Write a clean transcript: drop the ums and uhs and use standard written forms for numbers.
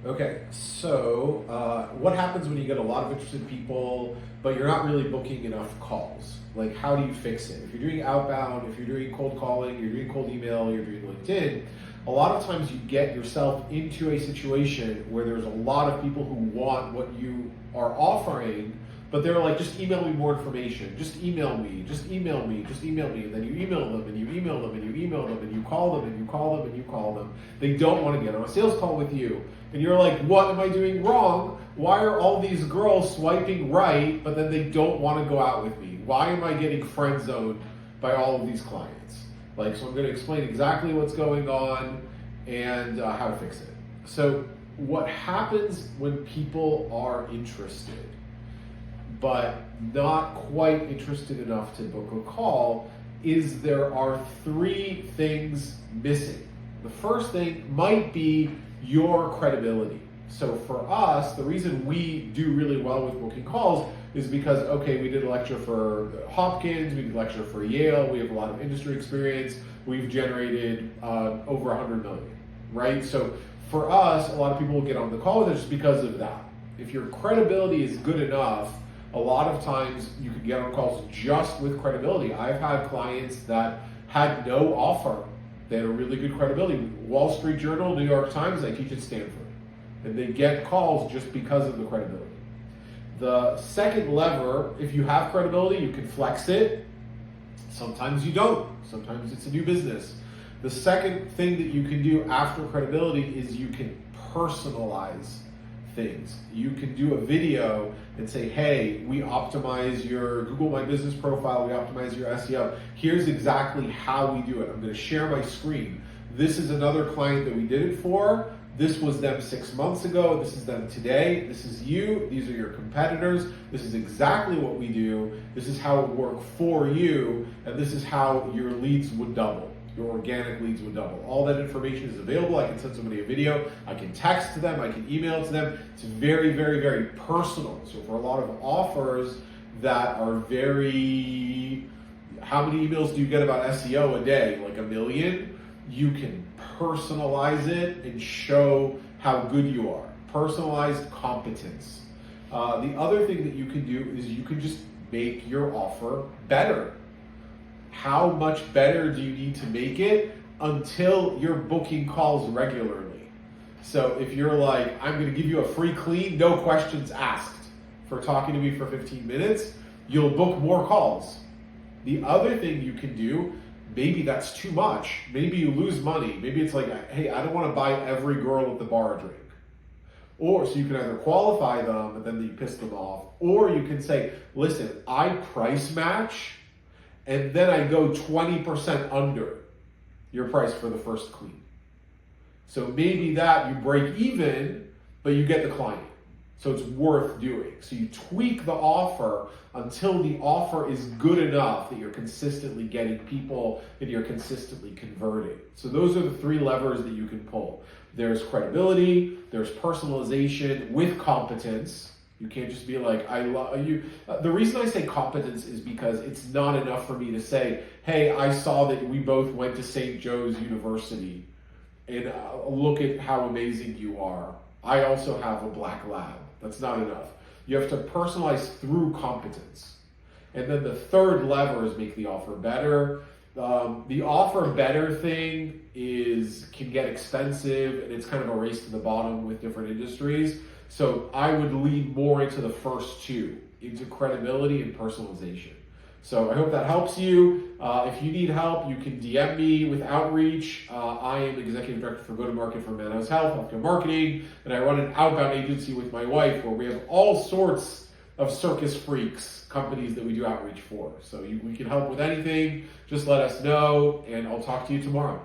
Okay, so what happens when you get a lot of interested people, but you're not really booking enough calls? Like, how do you fix it? If you're doing outbound, if you're doing cold calling, you're doing cold email, you're doing LinkedIn, a lot of times you get yourself into a situation where there's a lot of people who want what you are offering, but they're like, just email me more information, just email me, just email me, just email me. And then you email them and you email them and you email them and you call them and you call them and you call them. They don't want to get on a sales call with you. And you're like, what am I doing wrong? Why are all these girls swiping right, but then they don't want to go out with me? Why am I getting friend zoned by all of these clients? Like, so I'm going to explain exactly what's going on and how to fix it. So what happens when people are interested, but not quite interested enough to book a call, is there are three things missing. The first thing might be your credibility. So for us, the reason we do really well with booking calls is because, okay, we did a lecture for Hopkins, we did a lecture for Yale, we have a lot of industry experience, we've generated over 100 million, right? So for us, a lot of people will get on the call with us just because of that. If your credibility is good enough, a lot of times you can get on calls just with credibility. I've had clients that had no offer. They had a really good credibility. Wall Street Journal, New York Times, I teach at Stanford. And they get calls just because of the credibility. The second lever, if you have credibility, you can flex it. Sometimes you don't. Sometimes it's a new business. The second thing that you can do after credibility is you can personalize things. You can do a video and say, hey, we optimize your Google My Business profile, we optimize your SEO. Here's exactly how we do it. I'm going to share my screen. This is another client that we did it for. This was them 6 months ago. This is them today. This is you. These are your competitors. This is exactly what we do. This is how it worked for you. And this is how your leads would double. Your organic leads would double. All that information is available. I can send somebody a video. I can text to them. I can email it to them. It's very, very, very personal. So for a lot of offers that are very, how many emails do you get about SEO a day? Like 1 million? You can personalize it and show how good you are. Personalized competence. The other thing that you can do is you can just make your offer better. How much better do you need to make it until you're booking calls regularly? So if you're like, I'm going to give you a free clean, no questions asked for talking to me for 15 minutes, you'll book more calls. The other thing you can do, maybe that's too much. Maybe you lose money. Maybe it's like, hey, I don't want to buy every girl at the bar a drink. Or so you can either qualify them and then you piss them off, or you can say, listen, I price match and then I go 20% under your price for the first clean. So maybe that you break even, but you get the client. So it's worth doing. So you tweak the offer until the offer is good enough that you're consistently getting people and you're consistently converting. So those are the three levers that you can pull. There's credibility, there's personalization with competence. You can't just be like, I love you. The reason I say competence is because it's not enough for me to say, hey, I saw that we both went to St. Joe's University and look at how amazing you are. I also have a black lab. That's not enough. You have to personalize through competence. And then the third lever is make the offer better. The offer better thing can get expensive, and it's kind of a race to the bottom with different industries. So I would lean more into the first two, into credibility and personalization. So I hope that helps you. If you need help, you can DM me with outreach. I am Executive Director for Go-to-Market for Manhouse Health, Healthcare Marketing, and I run an outbound agency with my wife where we have all sorts of circus freaks, companies that we do outreach for. So we can help with anything. Just let us know, and I'll talk to you tomorrow.